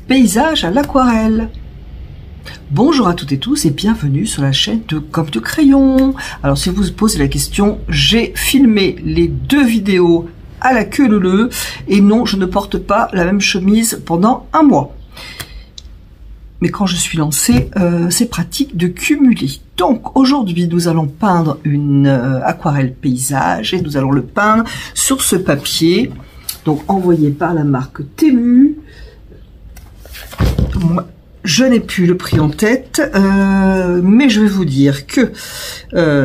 paysage à l'aquarelle. Bonjour à toutes et tous et bienvenue sur la chaîne de Comme de Crayon. Alors si vous vous posez la question, j'ai filmé les deux vidéos à la queue leu et non, je ne porte pas la même chemise pendant un mois. Mais quand je suis lancée, c'est pratique de cumuler. Donc aujourd'hui, nous allons peindre une aquarelle paysage et nous allons le peindre sur ce papier, donc envoyé par la marque Temu. Moi, je n'ai plus le prix en tête, mais je vais vous dire que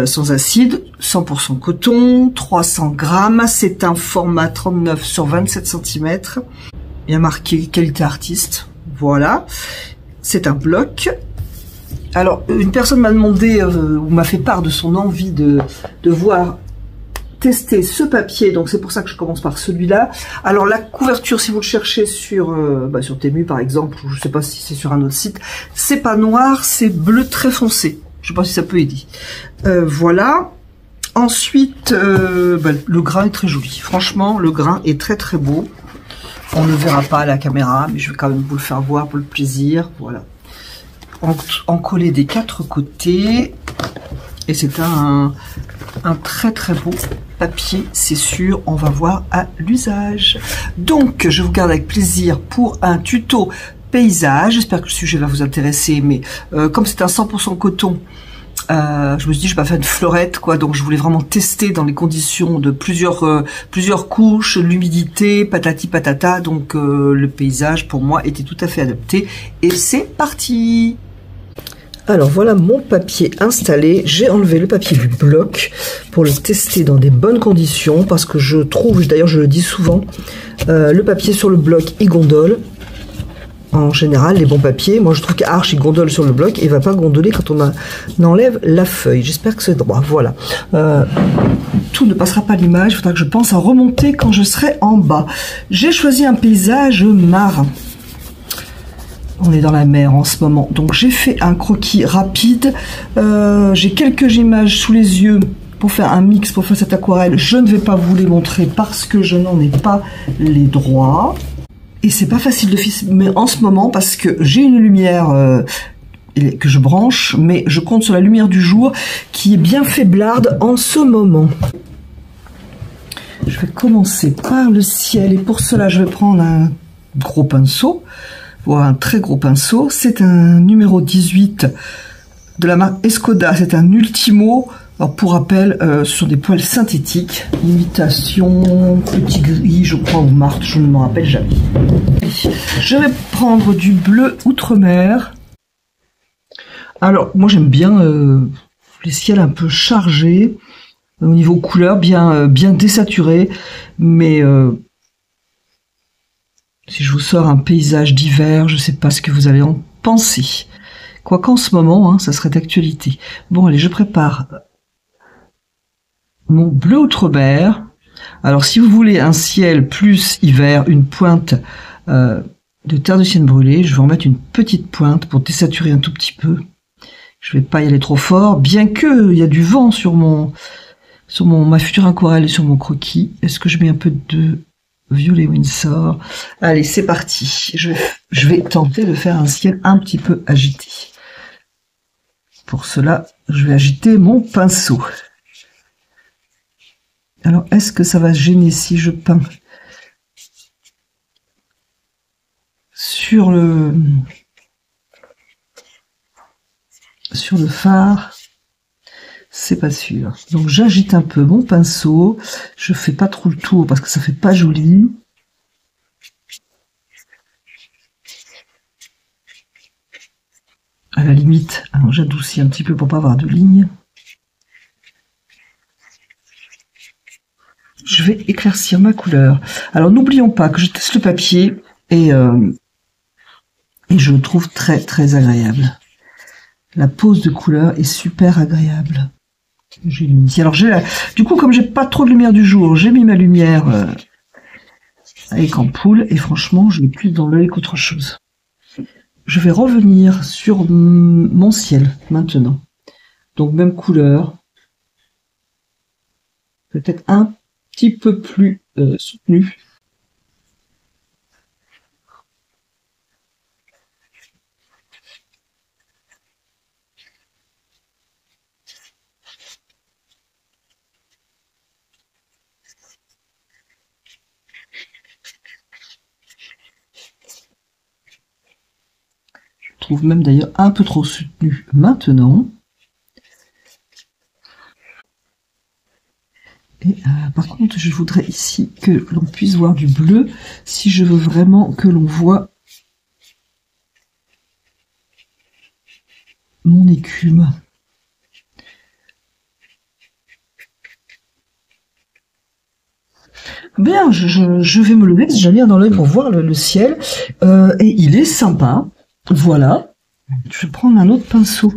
sans acide, 100% coton, 300 grammes, c'est un format 39 sur 27 cm. Il y a marqué qualité artiste, voilà. C'est un bloc. Alors, une personne m'a demandé, ou m'a fait part de son envie de voir tester ce papier, donc c'est pour ça que je commence par celui-là. Alors la couverture, si vous le cherchez sur sur Temu par exemple, ou je sais pas si c'est sur un autre site, c'est pas noir, c'est bleu très foncé. Je sais pas si ça peut aider. Voilà. Ensuite, le grain est très joli. Franchement, le grain est très très beau. On ne le verra pas à la caméra, mais je vais quand même vous le faire voir pour le plaisir. Voilà. En coller des quatre côtés. Et c'est un très très beau papier, c'est sûr, on va voir à l'usage. Donc, je vous garde avec plaisir pour un tuto paysage. J'espère que le sujet va vous intéresser, mais comme c'est un 100% coton, je me suis dit je vais pas faire une fleurette quoi, donc je voulais vraiment tester dans les conditions de plusieurs couches, l'humidité, patati patata, donc le paysage pour moi était tout à fait adapté et c'est parti. Alors voilà mon papier installé, j'ai enlevé le papier du bloc pour le tester dans des bonnes conditions parce que je trouve, d'ailleurs je le dis souvent, le papier sur le bloc il gondole. En général, les bons papiers, moi je trouve qu'Arche il gondole sur le bloc et va pas gondoler quand on enlève la feuille. J'espère que c'est droit. Voilà. Tout ne passera pas l'image. Il faudra que je pense à remonter quand je serai en bas. J'ai choisi un paysage marin. On est dans la mer en ce moment. Donc j'ai fait un croquis rapide. J'ai quelques images sous les yeux pour faire un mix, pour faire cette aquarelle. Je ne vais pas vous les montrer parce que je n'en ai pas les droits. Et c'est pas facile de filmer en ce moment parce que j'ai une lumière que je branche, mais je compte sur la lumière du jour qui est bien faiblarde en ce moment. Je vais commencer par le ciel et pour cela je vais prendre un gros pinceau, voire un très gros pinceau. C'est un numéro 18 de la marque Escoda, c'est un Ultimo. Alors pour rappel, sur des poils synthétiques, imitation petit gris, je crois, ou Marthe, je ne me rappelle jamais. Je vais prendre du bleu outre-mer. Alors moi j'aime bien les ciels un peu chargés, au niveau couleur, bien désaturé, mais si je vous sors un paysage d'hiver, je ne sais pas ce que vous allez en penser. Quoiqu'en ce moment, hein, ça serait d'actualité. Bon allez, je prépare mon bleu outre-mer. Alors si vous voulez un ciel plus hiver, une pointe de terre de sienne brûlée, je vais en mettre une petite pointe pour désaturer un tout petit peu. Je vais pas y aller trop fort, bien que il y a du vent sur ma future aquarelle et sur mon croquis. Est-ce que je mets un peu de violet Winsor? Allez, c'est parti. Je vais tenter de faire un ciel un petit peu agité. Pour cela, je vais agiter mon pinceau. Alors, est-ce que ça va gêner si je peins sur le phare? C'est pas sûr. Donc, j'agite un peu mon pinceau. Je fais pas trop le tour parce que ça fait pas joli. À la limite, alors j'adoucis un petit peu pour pas avoir de lignes. Je vais éclaircir ma couleur. Alors n'oublions pas que je teste le papier et je le trouve très très agréable. La pose de couleur est super agréable. Alors du coup comme j'ai pas trop de lumière du jour, j'ai mis ma lumière avec ampoule et franchement je l'ai plus dans l'œil qu'autre chose. Je vais revenir sur mon ciel maintenant. Donc même couleur, peut-être un petit peu plus soutenu. trouve même d'ailleurs un peu trop soutenu maintenant. Et par contre, je voudrais ici que l'on puisse voir du bleu, si je veux vraiment que l'on voit mon écume. Bien, je vais me lever, j'ai bien dans l'œil pour voir le ciel, et il est sympa. Voilà. Je vais prendre un autre pinceau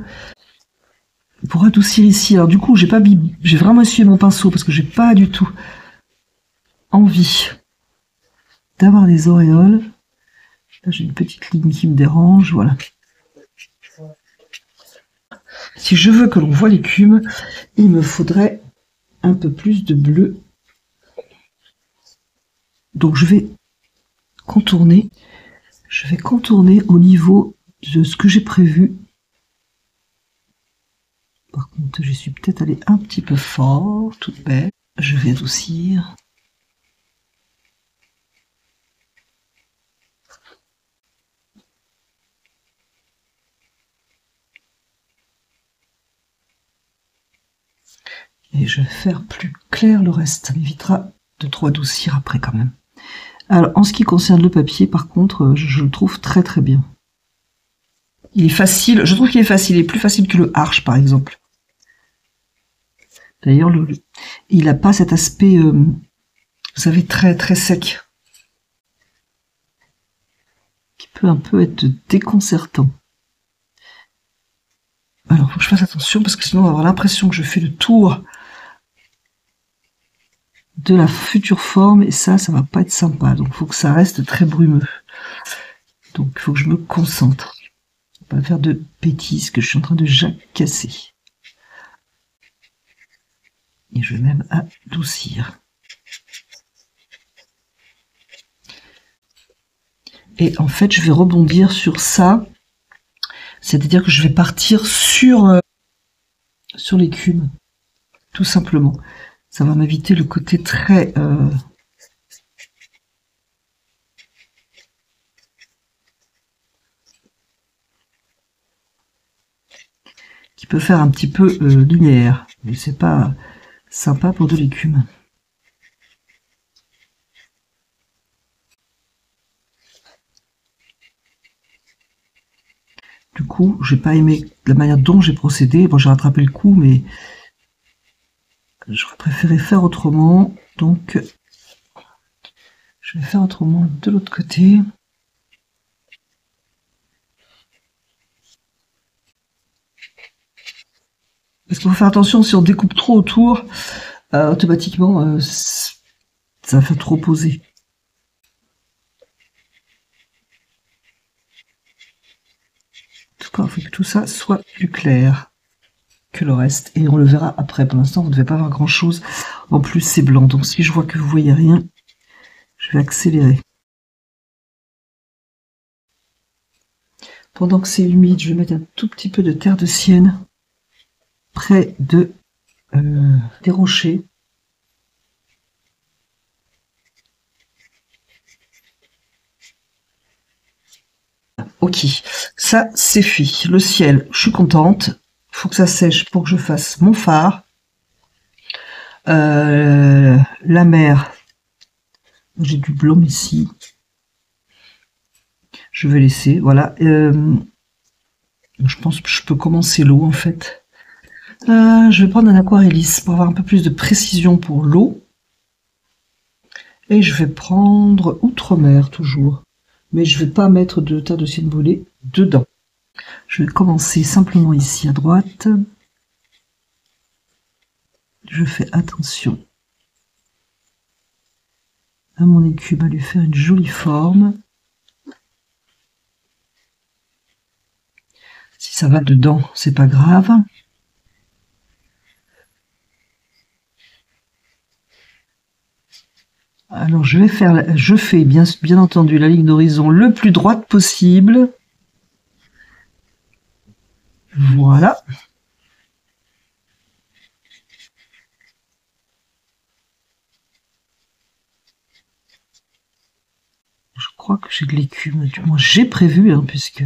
pour adoucir ici. Alors du coup, j'ai vraiment essuyé mon pinceau parce que j'ai pas du tout envie d'avoir des auréoles. Là, j'ai une petite ligne qui me dérange, voilà. Si je veux que l'on voit l'écume, il me faudrait un peu plus de bleu. Donc je vais contourner au niveau de ce que j'ai prévu. Par contre, je suis peut-être allée un petit peu fort, toute bête. Je vais adoucir. Et je vais faire plus clair le reste. Ça m'évitera de trop adoucir après quand même. Alors, en ce qui concerne le papier, par contre, je le trouve très très bien. Il est facile, je trouve qu'il est facile, il est plus facile que le Arches, par exemple. D'ailleurs, il n'a pas cet aspect, vous savez, très très sec. Qui peut un peu être déconcertant. Alors, il faut que je fasse attention, parce que sinon on va avoir l'impression que je fais le tour de la future forme, et ça va pas être sympa. Donc, il faut que ça reste très brumeux. Donc, il faut que je me concentre. Pas faire de bêtises que je suis en train de jacasser. Et je vais même adoucir. Et en fait, je vais rebondir sur ça. C'est-à-dire que je vais partir sur l'écume. Tout simplement. Ça va m'éviter le côté très... qui peut faire un petit peu linéaire. Mais c'est pas sympa pour de l'écume. Du coup, j'ai pas aimé la manière dont j'ai procédé. Bon, j'ai rattrapé le coup, mais j'aurais préféré faire autrement. Donc, je vais faire autrement de l'autre côté. Parce qu'il faut faire attention, si on découpe trop autour, automatiquement, ça va faire trop poser. En tout cas, il faut que tout ça soit plus clair que le reste. Et on le verra après. Pour l'instant, vous ne devez pas voir grand-chose. En plus, c'est blanc. Donc, si je vois que vous voyez rien, je vais accélérer. Pendant que c'est humide, je vais mettre un tout petit peu de terre de sienne près de des rochers. Ok, ça c'est fait. Le ciel, je suis contente. Il faut que ça sèche pour que je fasse mon phare. La mer, j'ai du blanc ici. Je vais laisser, voilà. Je pense que je peux commencer l'eau en fait. Je vais prendre un aquarelliste pour avoir un peu plus de précision pour l'eau. Et je vais prendre Outre-mer toujours. Mais je vais pas mettre de terre de sienne brûlée dedans. Je vais commencer simplement ici à droite. Je fais attention à mon écume, à lui faire une jolie forme. Si ça va dedans, c'est pas grave. Alors je fais bien entendu la ligne d'horizon le plus droite possible. Voilà. Je crois que j'ai de l'écume, du moins j'ai prévu, hein, puisque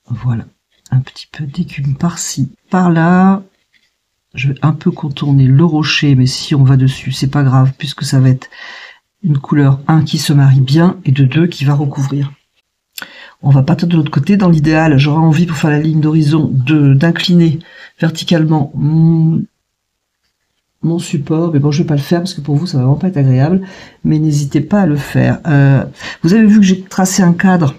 Voilà, un petit peu d'écume par-ci, par-là. Je vais un peu contourner le rocher, mais si on va dessus, c'est pas grave, puisque ça va être une couleur, un, qui se marie bien, et de deux, qui va recouvrir. On va partir de l'autre côté. Dans l'idéal, j'aurais envie, pour faire la ligne d'horizon, d'incliner verticalement mon support, mais bon, je vais pas le faire, parce que pour vous, ça va vraiment pas être agréable, mais n'hésitez pas à le faire. Vous avez vu que j'ai tracé un cadre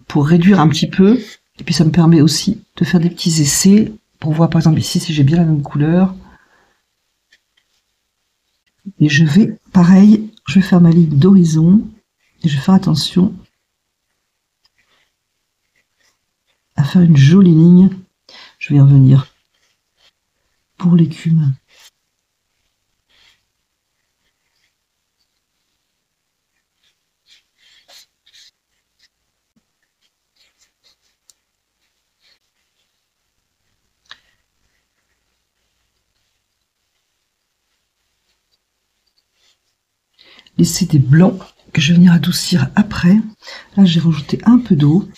pour réduire un petit peu, et puis ça me permet aussi de faire des petits essais, pour voir par exemple ici si j'ai bien la même couleur. Et je vais, pareil, je vais faire ma ligne d'horizon, et je vais faire attention à faire une jolie ligne. Je vais y revenir pour l'écume. Laisser des blancs que je vais venir adoucir après. Là, j'ai rajouté un peu d'eau.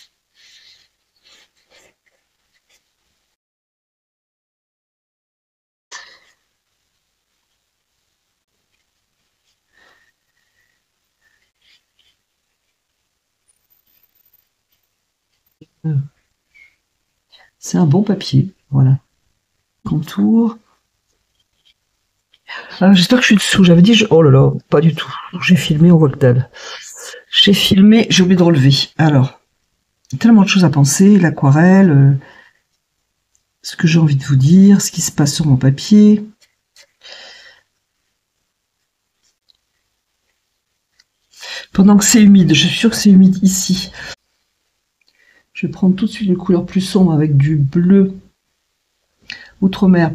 C'est un bon papier, voilà. Contour. J'espère que je suis dessous. J'avais dit, oh là là, pas du tout. J'ai filmé, on voit que dalle. J'ai filmé, j'ai oublié de relever. Alors, tellement de choses à penser, l'aquarelle, ce que j'ai envie de vous dire, ce qui se passe sur mon papier. Pendant que c'est humide, je suis sûre que c'est humide ici. Je vais prendre tout de suite une couleur plus sombre avec du bleu outre-mer.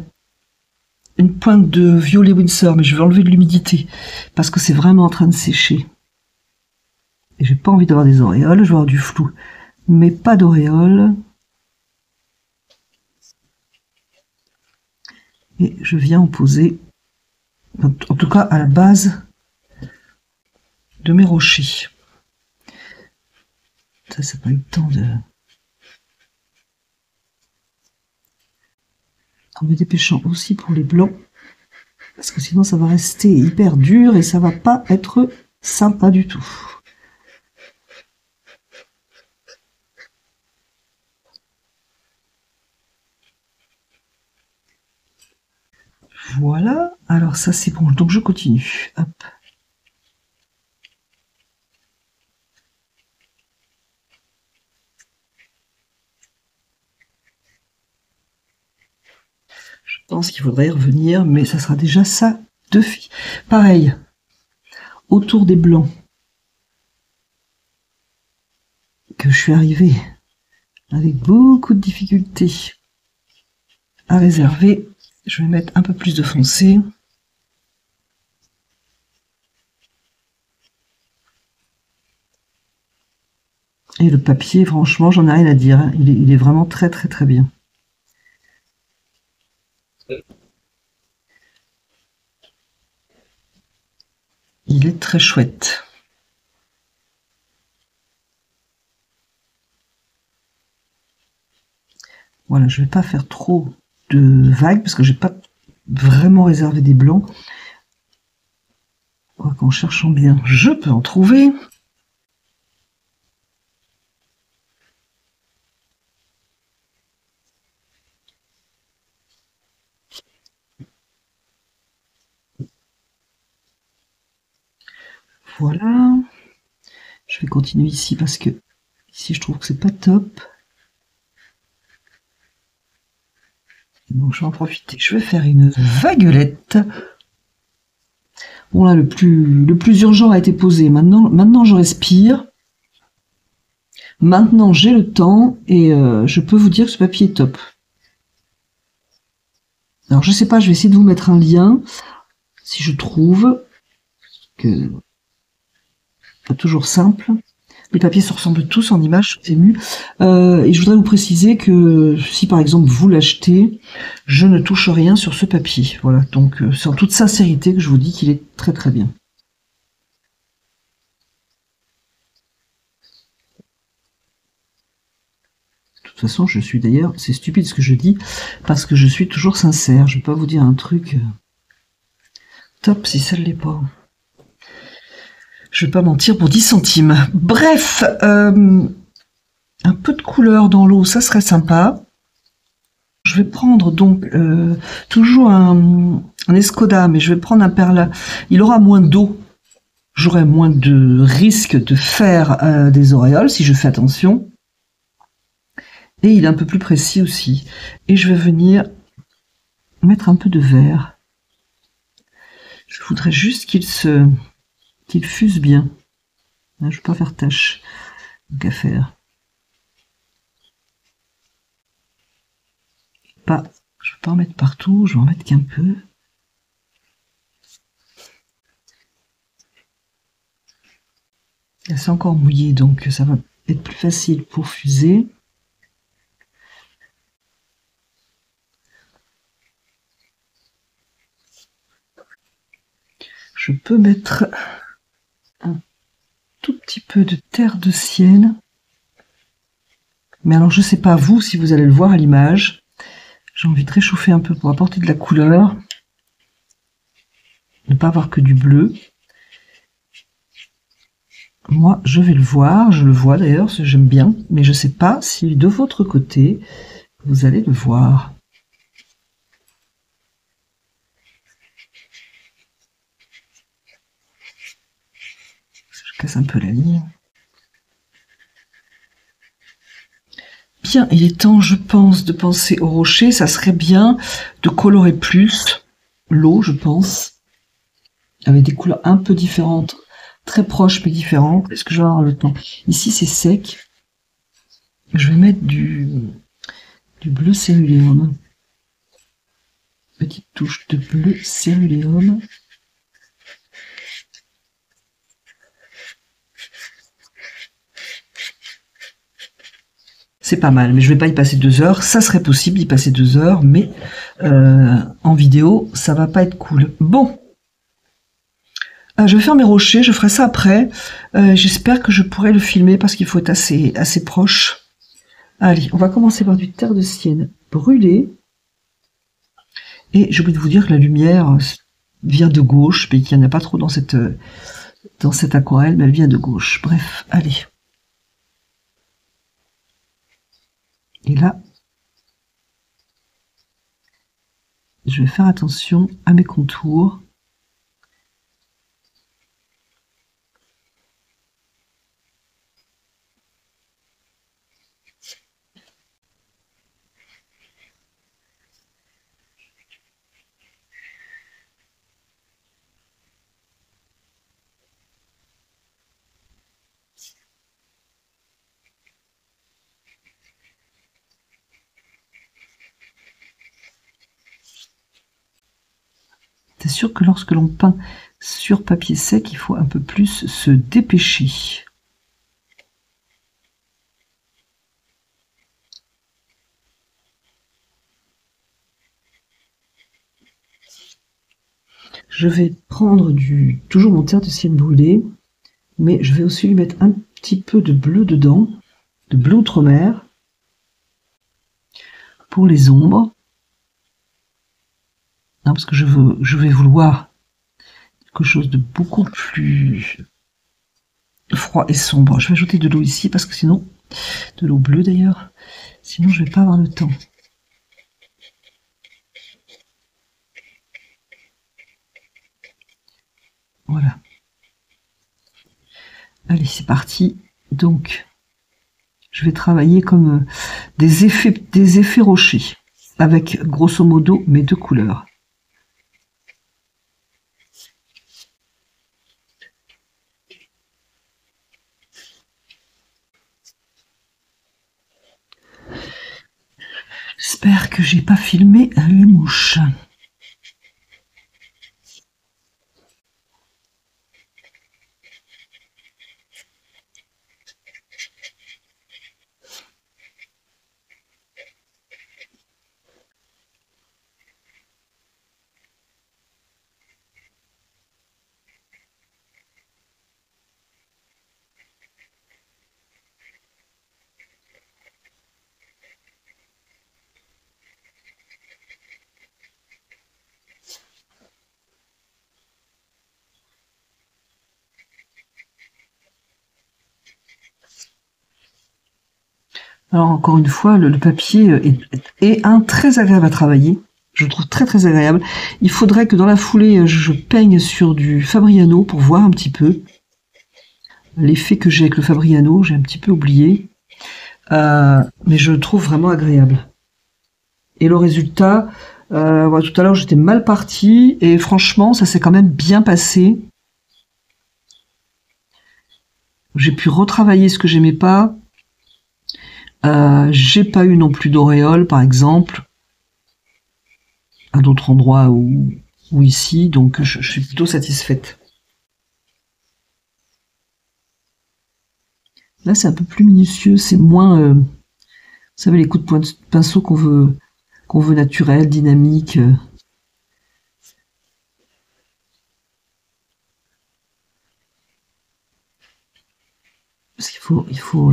Une pointe de violet Winsor, mais je vais enlever de l'humidité parce que c'est vraiment en train de sécher. Et j'ai pas envie d'avoir des auréoles, je vais avoir du flou, mais pas d'auréoles. Et je viens en poser, en tout cas à la base de mes rochers. Ça, c'est pas eu le temps de... En me dépêchant aussi pour les blancs, parce que sinon ça va rester hyper dur et ça va pas être sympa du tout. Voilà, alors ça c'est bon, donc je continue. Hop. Je pense qu'il faudrait y revenir, mais ça sera déjà ça de filles. Pareil, autour des blancs, que je suis arrivée avec beaucoup de difficultés à réserver. Je vais mettre un peu plus de foncé. Et le papier, franchement, j'en ai rien à dire. Hein. Il est vraiment très très très bien. Il est très chouette. Voilà, je vais pas faire trop de vagues parce que j'ai pas vraiment réservé des blancs. En cherchant bien, je peux en trouver. Voilà. Je vais continuer ici parce que ici je trouve que c'est pas top. Donc je vais en profiter. Je vais faire une vaguelette. Bon là, le plus urgent a été posé. Maintenant je respire. Maintenant j'ai le temps et je peux vous dire que ce papier est top. Alors je sais pas, je vais essayer de vous mettre un lien si je trouve que pas toujours simple. Les papiers se ressemblent tous en image, c'est ému. Et je voudrais vous préciser que si par exemple vous l'achetez, je ne touche rien sur ce papier. Voilà, donc c'est en toute sincérité que je vous dis qu'il est très très bien. toute façon, je suis d'ailleurs, c'est stupide ce que je dis, parce que je suis toujours sincère. Je vais pas vous dire un truc top si ça ne l'est pas. Je vais pas mentir pour 10 centimes. Bref, un peu de couleur dans l'eau, ça serait sympa. Je vais prendre donc toujours un Escoda, mais je vais prendre un perla. Il aura moins d'eau. J'aurai moins de risque de faire des auréoles si je fais attention. Et il est un peu plus précis aussi. Et je vais venir mettre un peu de vert. Je voudrais juste qu'il fuse bien. Je ne veux pas faire tache. Donc à faire. Je ne vais pas en mettre partout, je vais en mettre qu'un peu. C'est encore mouillé, donc ça va être plus facile pour fuser. Je peux mettre un tout petit peu de terre de sienne. Mais alors je sais pas vous si vous allez le voir à l'image. J'ai envie de réchauffer un peu pour apporter de la couleur. Ne pas avoir que du bleu. Moi je vais le voir, je le vois d'ailleurs, j'aime bien. Mais je sais pas si de votre côté vous allez le voir. Je casse un peu la ligne. Bien, il est temps, je pense, de penser au rocher. Ça serait bien de colorer plus l'eau, je pense, avec des couleurs un peu différentes, très proches mais différentes. Est-ce que je vais avoir le temps? Ici, c'est sec. Je vais mettre du bleu céruléum. Petite touche de bleu céruléum. C'est pas mal, mais je vais pas y passer 2 heures. Ça serait possible d'y passer 2 heures, mais en vidéo, ça va pas être cool. Bon, je vais faire mes rochers, je ferai ça après. J'espère que je pourrai le filmer parce qu'il faut être assez proche. Allez, on va commencer par du terre de sienne brûlée. Et j'ai oublié de vous dire que la lumière vient de gauche, mais qu'il n'y en a pas trop dans cette aquarelle, mais elle vient de gauche. Bref, allez. Et là, je vais faire attention à mes contours. C'est sûr que lorsque l'on peint sur papier sec, il faut un peu plus se dépêcher. Je vais prendre toujours mon terre de sienne brûlée, mais je vais aussi lui mettre un petit peu de bleu dedans, de bleu outre-mer, pour les ombres. Non, parce que je vais vouloir quelque chose de beaucoup plus froid et sombre. Je vais ajouter de l'eau ici parce que sinon, de l'eau bleue d'ailleurs, sinon je vais pas avoir le temps. Voilà. Allez, c'est parti. Donc, je vais travailler comme des effets rochers, avec grosso modo mes 2 couleurs. J'espère que j'ai pas filmé les mouches. Alors encore une fois, le papier est très agréable à travailler. Je le trouve très très agréable. Il faudrait que dans la foulée, je peigne sur du Fabriano pour voir un petit peu l'effet que j'ai avec le Fabriano. J'ai un petit peu oublié. Mais je le trouve vraiment agréable. Et le résultat, voilà, tout à l'heure j'étais mal partie et franchement ça s'est quand même bien passé. J'ai pu retravailler ce que j'aimais pas. J'ai pas eu non plus d'auréole par exemple à d'autres endroits ou ici, donc je suis plutôt satisfaite. Là c'est un peu plus minutieux, c'est moins, vous savez, les coups de pinceau qu'on veut naturels, dynamiques. Parce qu'il faut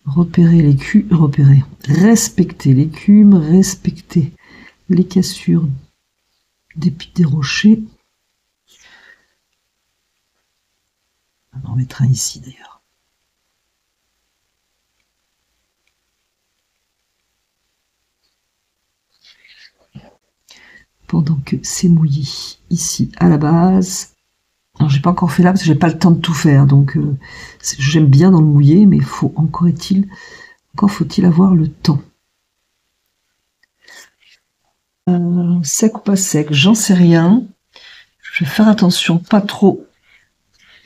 repérer respecter l'écume, respecter les cassures des rochers. On en mettra un ici d'ailleurs. Pendant que c'est mouillé ici à la base. Alors j'ai pas encore fait là parce que j'ai pas le temps de tout faire, donc j'aime bien dans le mouillé, mais encore faut-il avoir le temps. Sec ou pas sec, j'en sais rien. Je vais faire attention, pas trop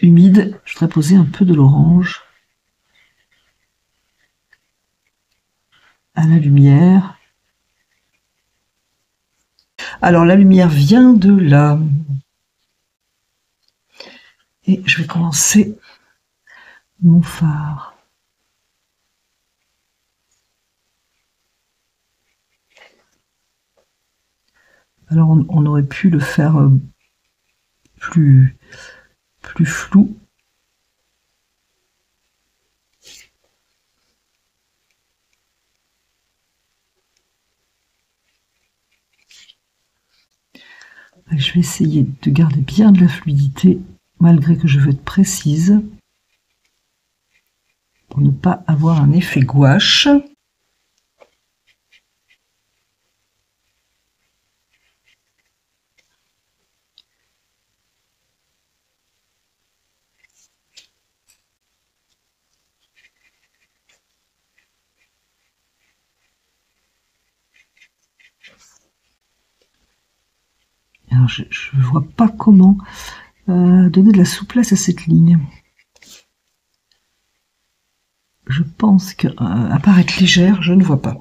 humide. Je voudrais poser un peu de l'orange à la lumière. Alors la lumière vient de là. Et je vais commencer mon fard. Alors on aurait pu le faire plus flou. Je vais essayer de garder bien de la fluidité, malgré que je veux être précise, pour ne pas avoir un effet gouache. Alors je ne vois pas comment donner de la souplesse à cette ligne. Je pense qu'à part être légère, je ne vois pas.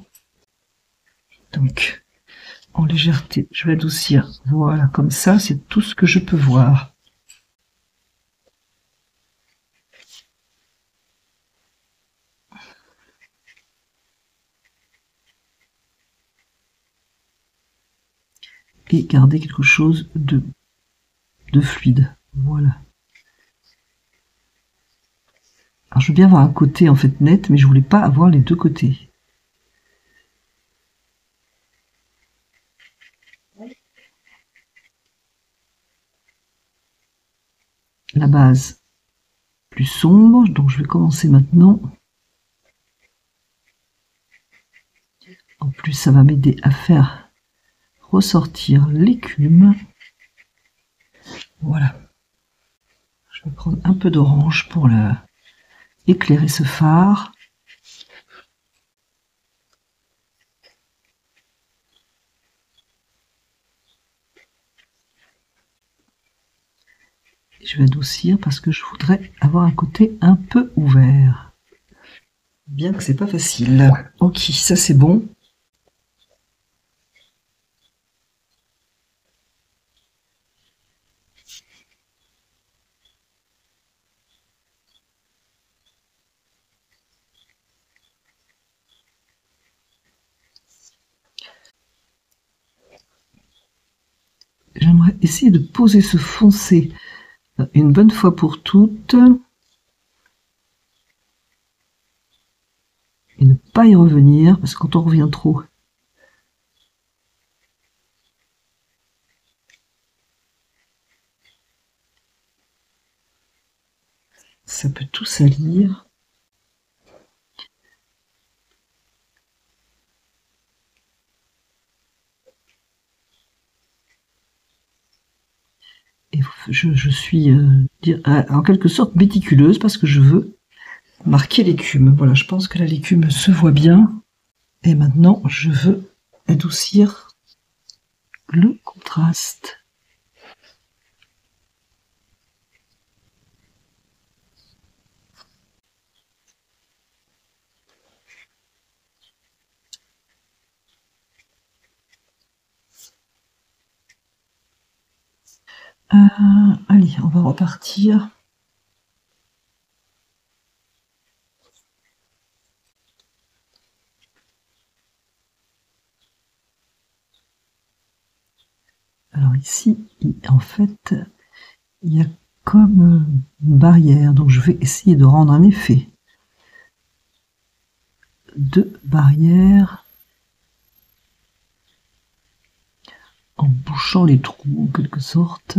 Donc, en légèreté, je vais adoucir. Voilà, comme ça, c'est tout ce que je peux voir. Et garder quelque chose de fluide. Voilà. Alors je veux bien avoir un côté en fait net, mais je voulais pas avoir les deux côtés. La base plus sombre, donc je vais commencer maintenant. En plus, ça va m'aider à faire ressortir l'écume. Voilà. Je vais prendre un peu d'orange pour éclairer ce fard. Je vais adoucir parce que je voudrais avoir un côté un peu ouvert. Bien que c'est pas facile. Ok, ça c'est bon. J'aimerais essayer de poser ce foncé une bonne fois pour toutes et ne pas y revenir, parce que quand on revient trop, ça peut tout salir. je suis en quelque sorte méticuleuse parce que je veux marquer l'écume. Voilà, je pense que la l'écume se voit bien. Et maintenant, je veux adoucir le contraste. Allez, on va repartir. Alors ici, en fait, il y a comme une barrière, donc je vais essayer de rendre un effet de barrière en bouchant les trous en quelque sorte.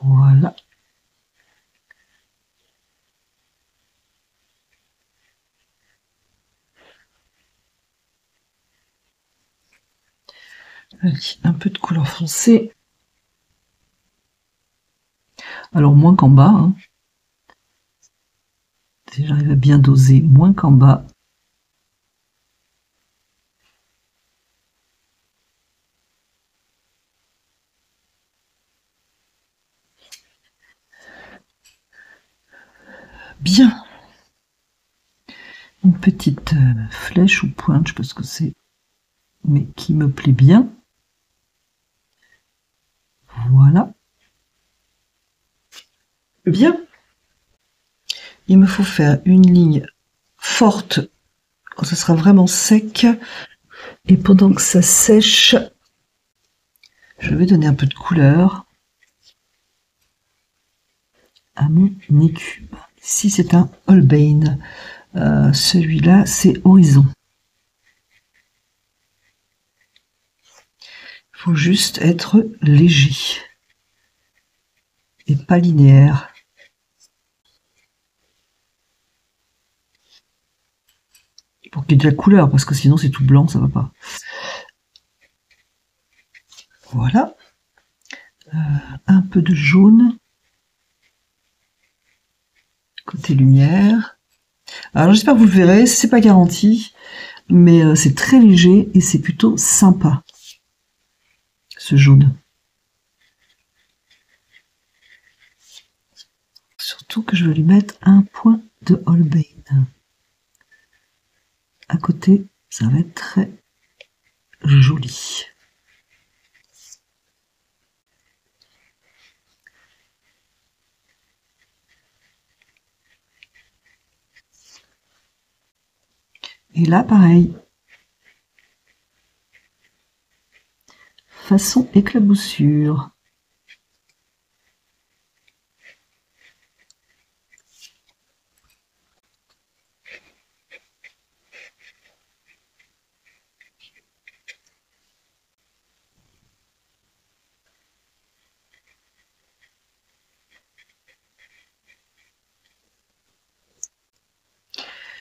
Voilà. Allez, un peu de couleur foncée. Alors moins qu'en bas. Hein. Si j'arrive à bien doser, moins qu'en bas. Bien. Une petite flèche ou pointe, je sais pas ce que c'est, mais qui me plaît bien. Voilà. Bien. Il me faut faire une ligne forte quand ce sera vraiment sec. Et pendant que ça sèche, je vais donner un peu de couleur à mon écume. Ici, c'est un Holbein. Celui-là, c'est Horizon. Il faut juste être léger et pas linéaire. Pour qu'il y ait de la couleur, parce que sinon c'est tout blanc, ça va pas. Voilà. Un peu de jaune. Côté lumière. Alors j'espère que vous le verrez, c'est pas garanti, mais c'est très léger et c'est plutôt sympa, ce jaune. Surtout que je vais lui mettre un point de Holbein. À côté, ça va être très joli. Et là, pareil. Façon éclaboussure.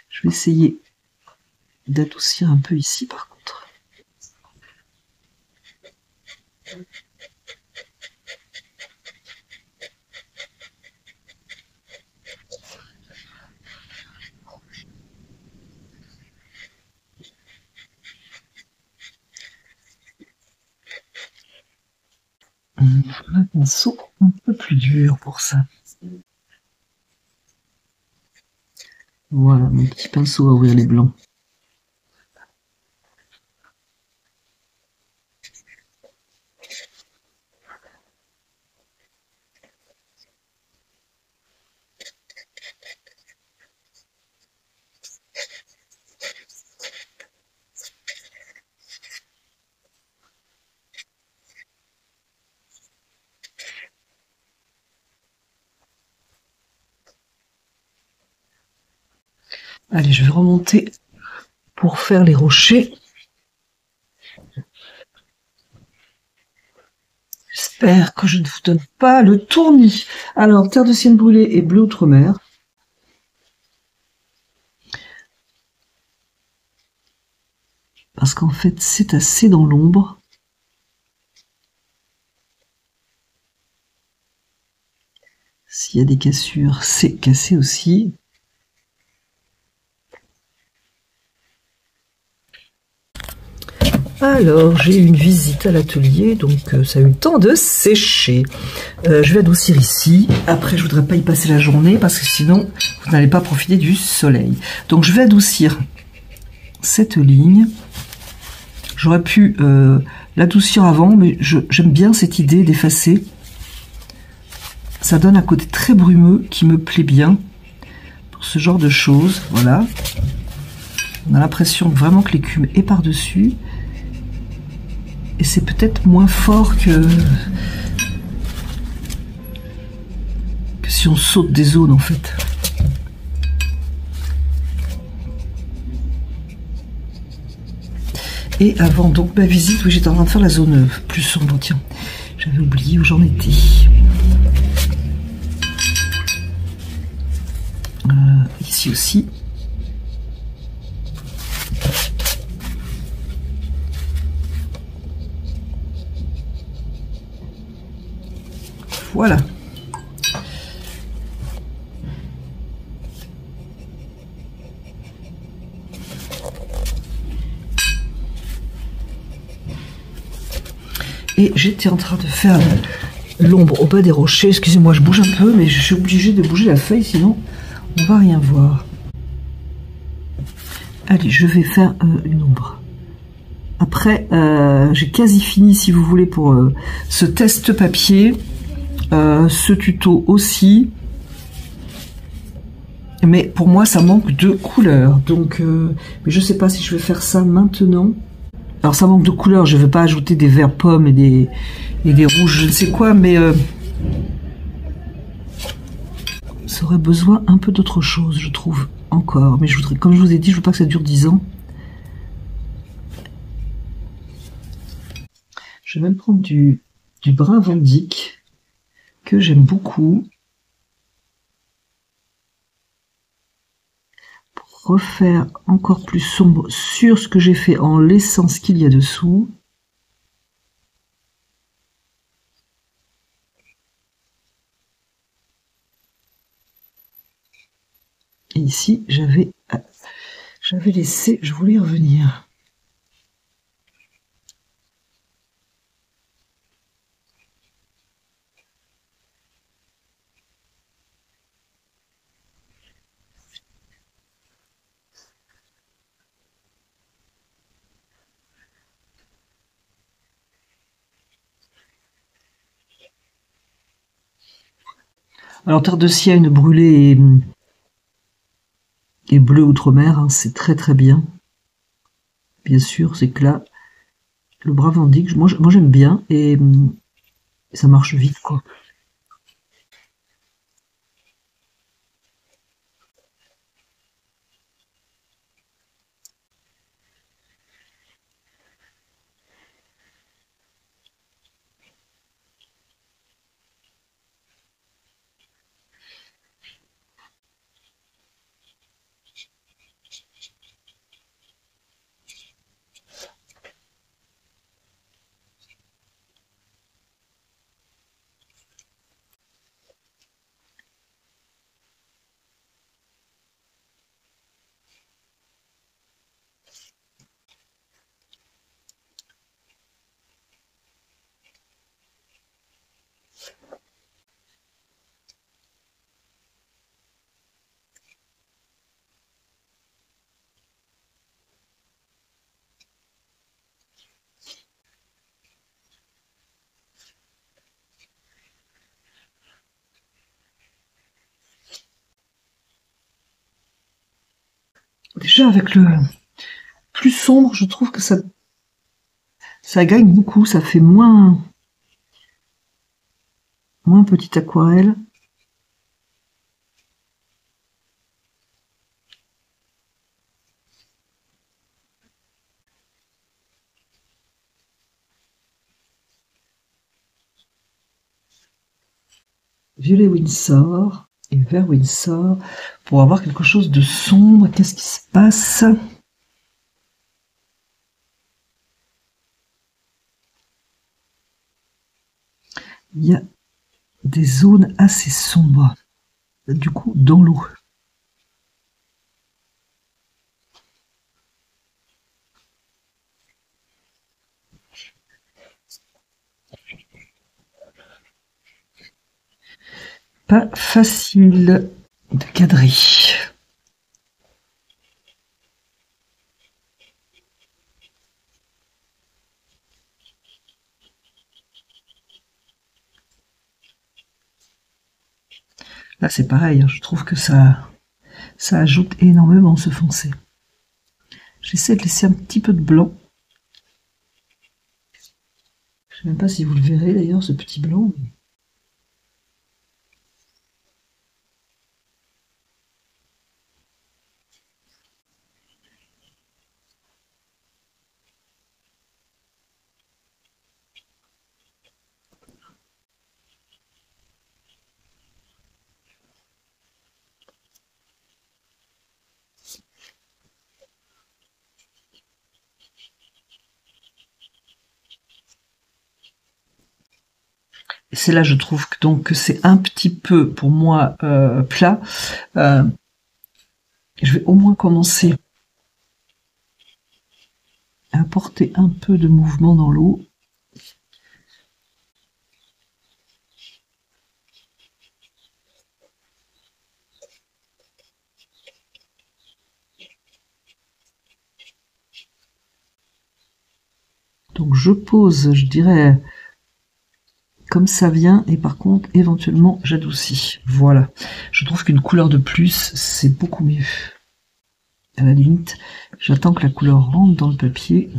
Je vais essayer d'adoucir un peu ici par contre. Un pinceau un peu plus dur pour ça. Voilà, mon petit pinceau à ouvrir les blancs. Allez, je vais remonter pour faire les rochers. J'espère que je ne vous donne pas le tournis. Alors, terre de Sienne brûlée et bleu outre-mer. parce qu'en fait c'est assez dans l'ombre. S'il y a des cassures, c'est cassé aussi. Alors, j'ai eu une visite à l'atelier, donc ça a eu le temps de sécher. Je vais adoucir ici. Après, je voudrais pas y passer la journée parce que sinon, vous n'allez pas profiter du soleil. Donc, je vais adoucir cette ligne. J'aurais pu l'adoucir avant, mais j'aime bien cette idée d'effacer. Ça donne un côté très brumeux qui me plaît bien pour ce genre de choses. Voilà. On a l'impression vraiment que l'écume est par-dessus. Et c'est peut-être moins fort que si on saute des zones en fait. Et avant donc ma visite, oui, j'étais en train de faire la zone plus sombre. Tiens, j'avais oublié où j'en étais. Ici aussi. Voilà. Et j'étais en train de faire l'ombre au bas des rochers. Excusez-moi, je bouge un peu, mais je suis obligée de bouger la feuille, sinon on va rien voir. Allez, je vais faire une ombre. Après, j'ai quasi fini, si vous voulez, pour ce test papier. Ce tuto aussi. Mais pour moi, ça manque de couleur. Donc, mais je sais pas si je vais faire ça maintenant. Alors, ça manque de couleur. Je ne veux pas ajouter des verts pommes et des rouges, je ne sais quoi, mais ça aurait besoin un peu d'autre chose, je trouve, encore. Mais je voudrais, comme je vous ai dit, je veux pas que ça dure 10 ans. Je vais même prendre du brun Van Dyck que j'aime beaucoup pour refaire encore plus sombre sur ce que j'ai fait en laissant ce qu'il y a dessous. Et ici, j'avais laissé, je voulais y revenir. Alors, Terre de Sienne brûlée et bleu outre-mer, hein, c'est très très bien. Bien sûr, c'est que là, le brun Van Dyck, moi j'aime bien et ça marche vite, quoi. Déjà, avec le plus sombre, je trouve que ça gagne beaucoup, ça fait moins petite aquarelle. Violet Windsor et vert Windsor pour avoir quelque chose de sombre. Qu'est-ce qui se passe? il y a des zones assez sombres, du coup, dans l'eau. Pas facile de cadrer. Là, c'est pareil, hein, je trouve que ça ajoute énormément ce foncé. J'essaie de laisser un petit peu de blanc. Je ne sais même pas si vous le verrez d'ailleurs, ce petit blanc. C'est là, je trouve donc que c'est un petit peu, pour moi, plat. Je vais au moins commencer à apporter un peu de mouvement dans l'eau. Donc je pose, je dirais, comme ça vient, et par contre, éventuellement, j'adoucis. Voilà. Je trouve qu'une couleur de plus, c'est beaucoup mieux. À la limite, j'attends que la couleur rentre dans le papier.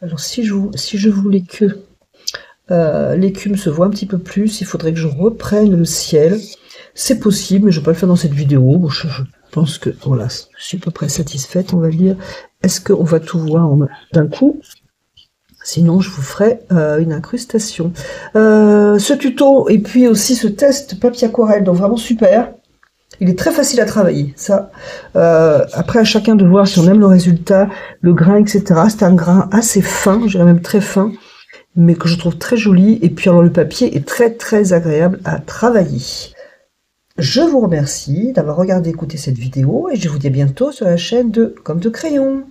Alors si je voulais que l'écume se voit un petit peu plus, il faudrait que je reprenne le ciel. C'est possible, mais je ne vais pas le faire dans cette vidéo. Bon, je pense que voilà, je suis à peu près satisfaite, on va dire. Est-ce qu'on va tout voir d'un coup? Sinon, je vous ferai une incrustation. Ce tuto et puis aussi ce test papier aquarelle, donc vraiment super. Il est très facile à travailler. Ça, après à chacun de voir si on aime le résultat, le grain, etc. C'est un grain assez fin, je dirais même très fin, mais que je trouve très joli. Et puis alors le papier est très très agréable à travailler. Je vous remercie d'avoir regardé, écouté cette vidéo et je vous dis à bientôt sur la chaîne de Comme de Crayon.